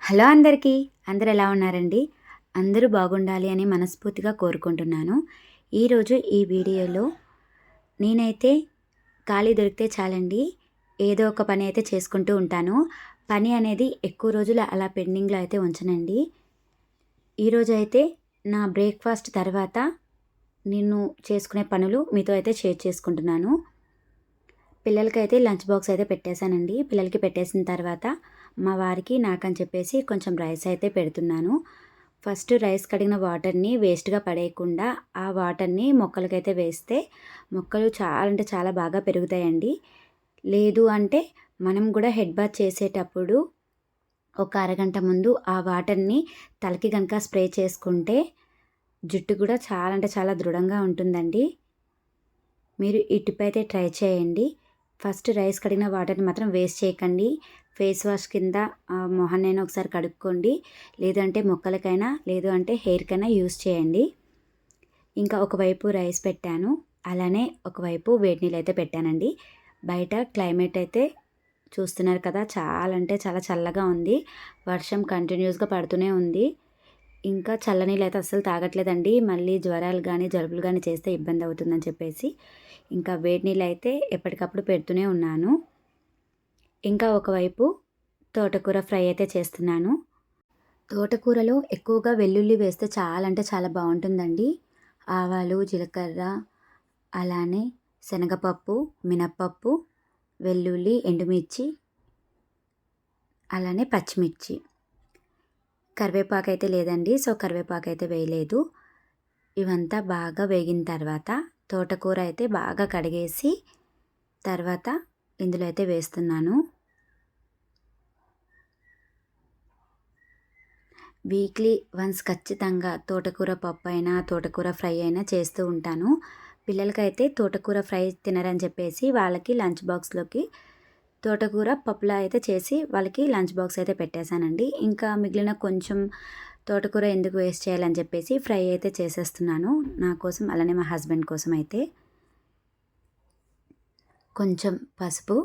Hello అందరికీ. అందరూ ఎలా ఉన్నారండి? అందరూ బాగుండాలి అని మనస్ఫూర్తిగా కోరుకుంటున్నాను. ఈరోజు ఈ వీడియోలో నేనైతే ఖాళీ దొరికితే చాలండి, ఏదో ఒక పని అయితే చేసుకుంటూ ఉంటాను. పని అనేది ఎక్కువ రోజులు అలా పెండింగ్‌లో అయితే ఉంచనండి. ఈరోజైతే నా బ్రేక్‌ఫాస్ట్ తర్వాత నేను చేసుకునే పనులు మీతో అయితే షేర్ చేసుకుంటున్నాను. పిల్లలకైతే లంచ్ బాక్స్ అయితే పెట్టేశానండి. పిల్లలకి పెట్టేసిన తర్వాత మా వారికి, నాకని చెప్పేసి కొంచెం రైస్ అయితే పెడుతున్నాను. ఫస్ట్ రైస్ కడిగిన వాటర్‌ని వేస్ట్‌గా పడేయకుండా ఆ వాటర్‌ని మొక్కలకైతే వేస్తే మొక్కలు చాలా అంటే చాలా బాగా పెరుగుతాయండి. లేదు అంటే మనం కూడా హెడ్ బాత్ చేసేటప్పుడు ఒక అరగంట ముందు ఆ వాటర్‌ని తలకి గనక స్ప్రే చేసుకుంటే జుట్టు కూడా చాలా అంటే చాలా దృఢంగా ఉంటుందండి. మీరు ఈ టిప్ అయితే ట్రై చేయండి. ఫస్ట్ రైస్ కడిగిన వాటర్‌ని మాత్రం వేస్ట్ చేయకండి. ఫేస్ వాష్ కింద మొహాన్నైనా ఒకసారి కడుక్కోండి. లేదంటే మొక్కలకైనా, లేదు అంటే హెయిర్‌కైనా యూజ్ చేయండి. ఇంకా ఒకవైపు రైస్ పెట్టాను. అలానే ఒకవైపు వేడి నీళ్ళైతే పెట్టానండి. బయట క్లైమేట్ అయితే చూస్తున్నారు కదా! చాలా అంటే చాలా చల్లగా ఉంది. వర్షం కంటిన్యూస్‌గా పడుతూనే ఉంది. ఇంకా చల్లనీళ్ళైతే అస్సలు తాగట్లేదండి. మళ్ళీ జ్వరాలు గానీ, జలుబులు గానీ చేస్తే ఇబ్బందవుతుందని చెప్పేసి, ఇంకా వేడి నీళ్ళైతే ఎప్పటికప్పుడు పెడుతూనే ఉన్నాను. ఇంకా ఒకవైపు తోటకూర ఫ్రై అయితే చేస్తున్నాను. తోటకూరలో ఎక్కువగా వెల్లుల్లి వేస్తే చాలా అంటే చాలా బావుంటుందండి. ఆవాలు, జీలకర్ర, అలానే శనగపప్పు, మినప్పప్పు, వెల్లుల్లి, ఎండుమిర్చి, అలానే పచ్చిమిర్చి. కరివేపాకైతే లేదండి. సో, కరివేపాకైతే వేయలేదు. ఇవంతా బాగా వేగిన తర్వాత తోటకూర అయితే బాగా కడిగేసి తర్వాత ఇందులో అయితే వేస్తున్నాను. వీక్లీ వన్స్ ఖచ్చితంగా తోటకూర పప్పు అయినా, తోటకూర ఫ్రై అయినా చేస్తూ ఉంటాను. పిల్లలకైతే తోటకూర ఫ్రై తినరని చెప్పేసి వాళ్ళకి లంచ్ బాక్స్‌లోకి తోటకూర పప్పులా అయితే చేసి వాళ్ళకి లంచ్ బాక్స్ అయితే పెట్టేశానండి. ఇంకా మిగిలిన కొంచెం తోటకూర ఎందుకు వేస్ట్ చేయాలని చెప్పేసి ఫ్రై అయితే చేసేస్తున్నాను. నా కోసం అలానే మా హస్బెండ్ కోసం అయితే. కొంచెం పసుపు,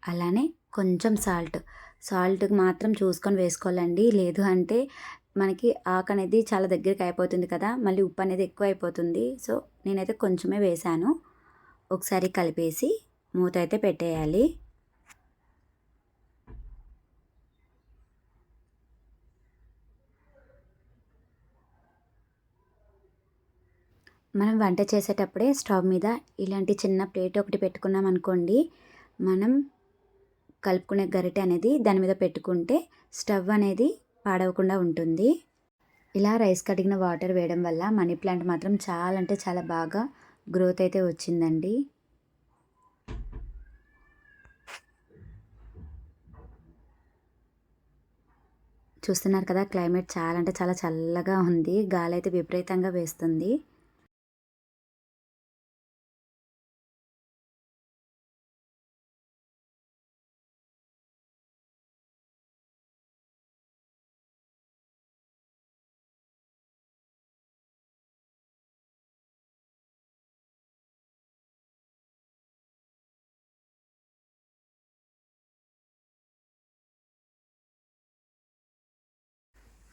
అలానే కొంచెం సాల్ట్‌కి మాత్రం చూసుకొని వేసుకోవాలండి. లేదు అంటే మనకి ఆకనేది చాలా దగ్గరికి అయిపోతుంది కదా! మళ్ళీ ఉప్పు అనేది ఎక్కువైపోతుంది. సో, నేనైతే కొంచెమే వేశాను. ఒకసారి కలిపేసి మూత అయితే పెట్టేయాలి. మనం వంట చేసేటప్పుడే స్టవ్ మీద ఇలాంటి చిన్న ప్లేట్ ఒకటి పెట్టుకున్నామనుకోండి, మనం కలుపుకునే గరిటె అనేది దాని మీద పెట్టుకుంటే స్టవ్ అనేది పాడవకుండా ఉంటుంది. ఇలా రైస్ కడిగిన వాటర్ వేయడం వల్ల మనీ ప్లాంట్ మాత్రం చాలా అంటే చాలా బాగా గ్రోత్ అయితే వచ్చిందండి. చూస్తున్నారు కదా! క్లైమేట్ చాలా అంటే చాలా చల్లగా ఉంది. గాలైతే విపరీతంగా వేస్తుంది.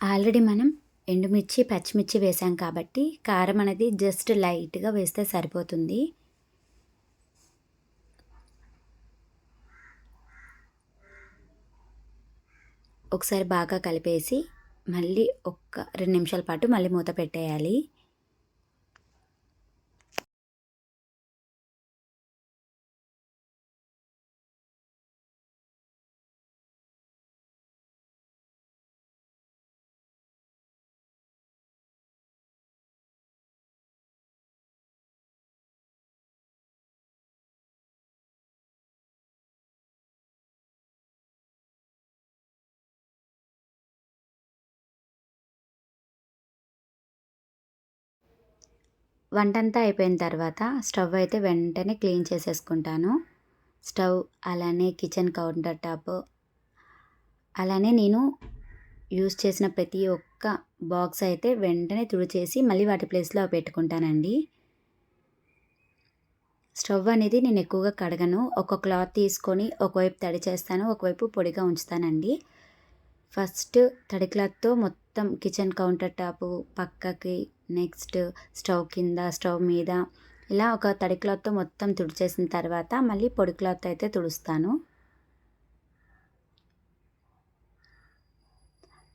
ఆల్రెడీ మనం ఎండుమిర్చి, పచ్చిమిర్చి వేసాం కాబట్టి కారం అనేది జస్ట్ లైట్‌గా వేస్తే సరిపోతుంది. ఒకసారి బాగా కలిపేసి మళ్ళీ ఒక్క 2 నిమిషాల పాటు మళ్ళీ మూత పెట్టేయాలి. వంటంతా అయిపోయిన తర్వాత స్టవ్ అయితే వెంటనే క్లీన్ చేసేసుకుంటాను. స్టవ్, అలానే కిచెన్ కౌంటర్ టాప్, అలానే నేను యూజ్ చేసిన ప్రతి ఒక్క బాక్స్ అయితే వెంటనే తుడిచేసి మళ్ళీ వాటి ప్లేస్‌లో అవి పెట్టుకుంటానండి. స్టవ్ అనేది నేను ఎక్కువగా కడగను. ఒక క్లాత్ తీసుకొని ఒకవైపు తడి చేస్తాను, ఒకవైపు పొడిగా ఉంచుతానండి. ఫస్ట్ తడి క్లాత్తో మొత్తం కిచెన్ కౌంటర్ టాపు పక్కకి, నెక్స్ట్ స్టవ్ కింద, స్టవ్ మీద ఇలా ఒక తడి క్లాత్తో మొత్తం తుడిచేసిన తర్వాత మళ్ళీ పొడి క్లాత్ అయితే తుడుస్తాను.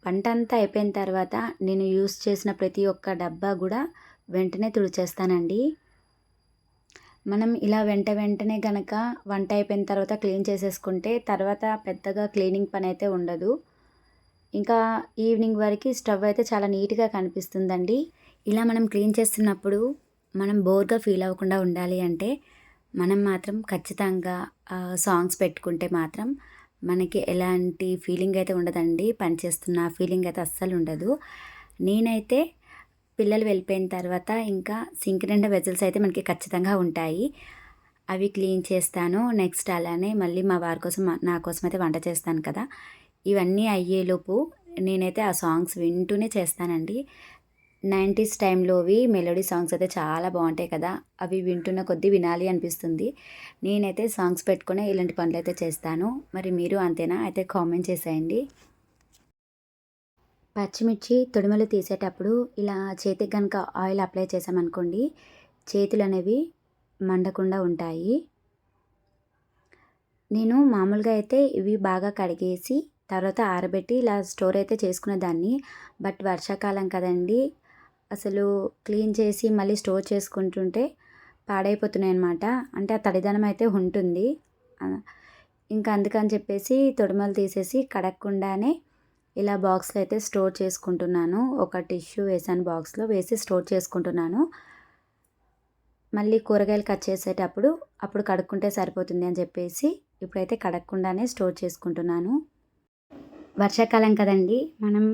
వంట అంతా అయిపోయిన తర్వాత నేను యూస్ చేసిన ప్రతి ఒక్క డబ్బా కూడా వెంటనే తుడిచేస్తానండి. మనం ఇలా వెంటనే గనక వంట అయిపోయిన తర్వాత క్లీన్ చేసేసుకుంటే తర్వాత పెద్దగా క్లీనింగ్ పని అయితే ఉండదు. ఇంకా ఈవినింగ్ వరకు స్టవ్ అయితే చాలా నీట్గా కనిపిస్తుందండి. ఇలా మనం క్లీన్ చేస్తున్నప్పుడు మనం బోర్గా ఫీల్ అవ్వకుండా ఉండాలి అంటే మనం మాత్రం ఖచ్చితంగా సాంగ్స్ పెట్టుకుంటే మాత్రం మనకి ఎలాంటి ఫీలింగ్ అయితే ఉండదండి. పని చేస్తున్న ఫీలింగ్ అయితే అస్సలు ఉండదు. నేనైతే పిల్లలు వెళ్ళిపోయిన తర్వాత ఇంకా సింక్ నిండా వెజల్స్ అయితే మనకి ఖచ్చితంగా ఉంటాయి. అవి క్లీన్ చేస్తాను. నెక్స్ట్ అలానే మళ్ళీ మా వారి కోసం నా కోసం అయితే వంట చేస్తాను కదా. ఇవన్నీ అయ్యేలోపు నేనైతే ఆ సాంగ్స్ వింటూనే చేస్తానండి. 90s టైంలోవి మెలోడీ సాంగ్స్ అయితే చాలా బాగుంటాయి కదా. అవి వింటున్న కొద్దీ వినాలి అనిపిస్తుంది. నేనైతే సాంగ్స్ పెట్టుకునే ఇలాంటి పనులు అయితే చేస్తాను. మరి మీరు అంతేనా? అయితే కామెంట్ చేసేయండి. పచ్చిమిర్చి తొడిమలు తీసేటప్పుడు ఇలా చేతికి కనుక ఆయిల్ అప్లై చేసామనుకోండి, చేతులు అనేవి మండకుండా ఉంటాయి. నేను మామూలుగా అయితే ఇవి బాగా కడిగేసి తర్వాత ఆరబెట్టి ఇలా స్టోర్ అయితే చేసుకునేదాన్ని. బట్ వర్షాకాలం కదండి, అసలు క్లీన్ చేసి మళ్ళీ స్టోర్ చేసుకుంటుంటే పాడైపోతున్నాయి అన్నమాట. అంటే ఆ తడిదనం అయితే ఉంటుంది. ఇంకా అందుకని చెప్పేసి తొడిమలు తీసేసి కడగకుండానే ఇలా బాక్స్లో అయితే స్టోర్ చేసుకుంటున్నాను. ఒక టిష్యూ వేసాను, బాక్స్లో వేసి స్టోర్ చేసుకుంటున్నాను. మళ్ళీ కూరగాయలు కట్ చేసేటప్పుడు అప్పుడు కడుక్కుంటే సరిపోతుంది అని చెప్పేసి ఇప్పుడైతే కడగకుండానే స్టోర్ చేసుకుంటున్నాను. వర్షాకాలం కదండి, మనం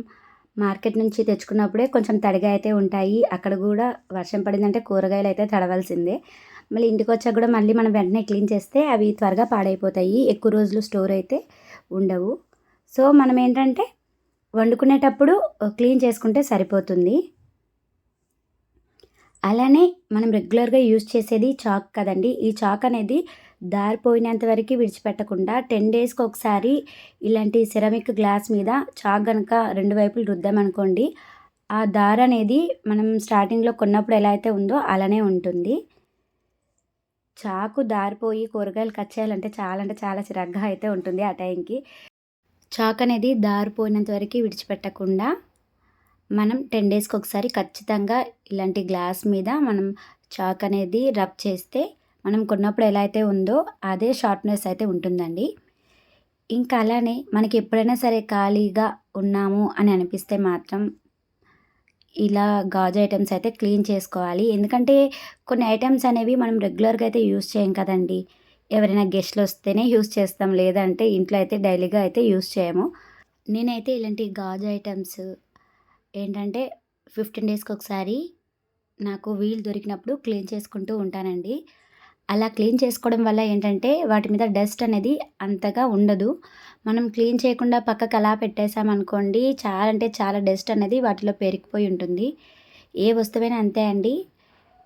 మార్కెట్ నుంచి తెచ్చుకున్నప్పుడే కొంచెం తడిగా అయితే ఉంటాయి. అక్కడ కూడా వర్షం పడిందంటే కూరగాయలు అయితే తడవలసిందే. మళ్ళీ ఇంటికి వచ్చాక కూడా మళ్ళీ మనం వెంటనే క్లీన్ చేస్తే అవి త్వరగా పాడైపోతాయి. ఎక్కువ రోజులు స్టోర్ అయితే ఉండవు. సో మనం ఏంటంటే వండుకునేటప్పుడు క్లీన్ చేసుకుంటే సరిపోతుంది. అలానే మనం రెగ్యులర్గా యూజ్ చేసేది చాక్ కదండి. ఈ చాక్ అనేది దారిపోయినంత వరకు విడిచిపెట్టకుండా 10 డేస్కి ఒకసారి ఇలాంటి సిరమిక్ గ్లాస్ మీద చాక్ కనుక 2 వైపులు రుద్దామనుకోండి, ఆ దార అనేది మనం స్టార్టింగ్లో కొన్నప్పుడు ఎలా అయితే ఉందో అలానే ఉంటుంది. చాకు దారిపోయి కూరగాయలు కట్ చేయాలంటే చాలా అంటే చాలా చిరాగ్గా అయితే ఉంటుంది ఆ టైంకి. చాక్ అనేది దారిపోయినంత వరకు విడిచిపెట్టకుండా మనం 10 డేస్కి ఒకసారి ఖచ్చితంగా ఇలాంటి గ్లాస్ మీద మనం చాక్ అనేది రబ్ చేస్తే మనం కొన్నప్పుడు ఎలా అయితే ఉందో అదే షార్ప్నెస్ అయితే ఉంటుందండి. ఇంకా అలానే మనకి ఎప్పుడైనా సరే ఖాళీగా ఉన్నాము అని అనిపిస్తే మాత్రం ఇలా గాజు ఐటమ్స్ అయితే క్లీన్ చేసుకోవాలి. ఎందుకంటే కొన్ని ఐటమ్స్ అనేవి మనం రెగ్యులర్గా అయితే యూజ్ చేయం కదండి. ఎవరైనా గెస్ట్లు వస్తేనే యూజ్ చేస్తాం, లేదంటే ఇంట్లో అయితే డైలీగా అయితే యూజ్ చేయము. నేనైతే ఇలాంటి గాజు ఐటమ్స్ ఏంటంటే 15 డేస్కి ఒకసారి నాకు వీలు దొరికినప్పుడు క్లీన్ చేసుకుంటూ ఉంటానండి. అలా క్లీన్ చేసుకోవడం వల్ల ఏంటంటే వాటి మీద డస్ట్ అనేది అంతగా ఉండదు. మనం క్లీన్ చేయకుండా పక్కకు అలా పెట్టేసామనుకోండి, చాలా అంటే చాలా డస్ట్ అనేది వాటిలో పేరుకుపోయి ఉంటుంది. ఏ వస్తువైనా అంతే అండి.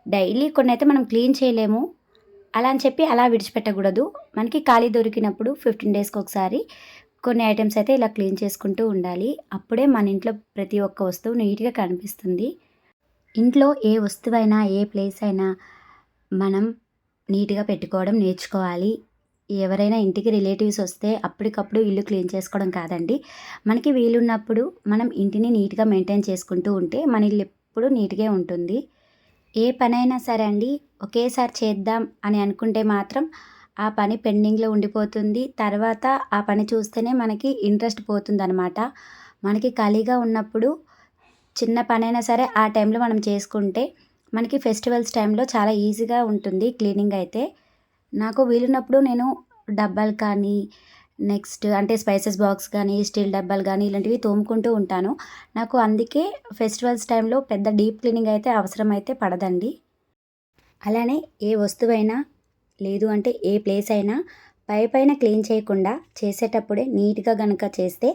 డైలీ కొన్ని అయితే మనం క్లీన్ చేయలేము. అలా అని చెప్పి అలా విడిచిపెట్టకూడదు. మనకి ఖాళీ దొరికినప్పుడు 15 డేస్కి ఒకసారి కొన్ని ఐటమ్స్ అయితే ఇలా క్లీన్ చేసుకుంటూ ఉండాలి. అప్పుడే మన ఇంట్లో ప్రతి ఒక్క వస్తువు నీట్గా కనిపిస్తుంది. ఇంట్లో ఏ వస్తువైనా ఏ ప్లేస్ అయినా మనం నీట్గా పెట్టుకోవడం నేర్చుకోవాలి. ఎవరైనా ఇంటికి రిలేటివ్స్ వస్తే అప్పటికప్పుడు ఇల్లు క్లీన్ చేసుకోవడం కాదండి. మనకి వీలున్నప్పుడు మనం ఇంటిని నీట్గా మెయింటైన్ చేసుకుంటూ ఉంటే మన ఇల్లు ఎప్పుడు నీట్గా ఉంటుంది. ఏ పనైనా సరే అండి, ఒకేసారి చేద్దాం అని అనుకుంటే మాత్రం ఆ పని పెండింగ్లో ఉండిపోతుంది. తర్వాత ఆ పని చూస్తేనే మనకి ఇంట్రెస్ట్ పోతుందనమాట. మనకి ఖాళీగా ఉన్నప్పుడు చిన్న పనైనా సరే ఆ టైంలో మనం చేసుకుంటే మనకి ఫెస్టివల్స్ టైంలో చాలా ఈజీగా ఉంటుంది క్లీనింగ్ అయితే. నాకు వీలున్నప్పుడు నేను డబ్బాలు కానీ, నెక్స్ట్ అంటే స్పైసెస్ బాక్స్ కానీ, స్టీల్ డబ్బాలు కానీ ఇలాంటివి తోముకుంటూ ఉంటాను. నాకు అందుకే ఫెస్టివల్స్ టైంలో పెద్ద డీప్ క్లీనింగ్ అయితే అవసరం అయితే పడదండి. అలానే ఏ వస్తువైనా లేదు అంటే ఏ ప్లేస్ అయినా పైపైన క్లీన్ చేయకుండా చేసేటప్పుడే నీట్గా గనుక చేస్తే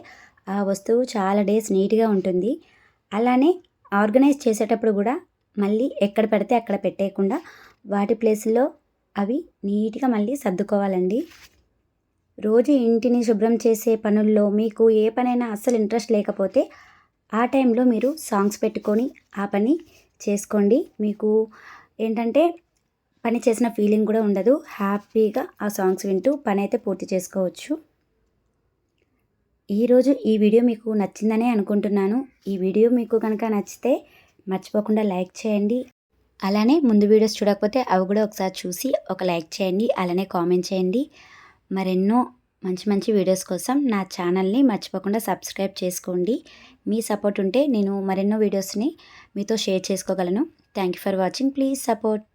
ఆ వస్తువు చాలా డేస్ నీట్గా ఉంటుంది. అలానే ఆర్గనైజ్ చేసేటప్పుడు కూడా మళ్ళీ ఎక్కడ పడితే అక్కడ పెట్టేయకుండా వాటి ప్లేస్లో అవి నీట్గా మళ్ళీ సర్దుకోవాలండి. రోజు ఇంటిని శుభ్రం చేసే పనుల్లో మీకు ఏ పనైనా అస్సలు ఇంట్రెస్ట్ లేకపోతే ఆ టైంలో మీరు సాంగ్స్ పెట్టుకొని ఆ పని చేసుకోండి. మీకు ఏంటంటే పని చేసిన ఫీలింగ్ కూడా ఉండదు. హ్యాపీగా ఆ సాంగ్స్ వింటూ పని అయితే పూర్తి చేసుకోవచ్చు. ఈరోజు ఈ వీడియో మీకు నచ్చిందనే అనుకుంటున్నాను. ఈ వీడియో మీకు కనుక నచ్చితే మర్చిపోకుండా లైక్ చేయండి. అలానే ముందు వీడియోస్ చూడకపోతే అవి కూడా ఒకసారి చూసి ఒక లైక్ చేయండి. అలానే కామెంట్ చేయండి. మరెన్నో మంచి మంచి వీడియోస్ కోసం నా ఛానల్ని మర్చిపోకుండా సబ్స్క్రైబ్ చేసుకోండి. మీ సపోర్ట్ ఉంటే నేను మరెన్నో వీడియోస్ని మీతో షేర్ చేసుకోగలను. Thank you for watching. Please support.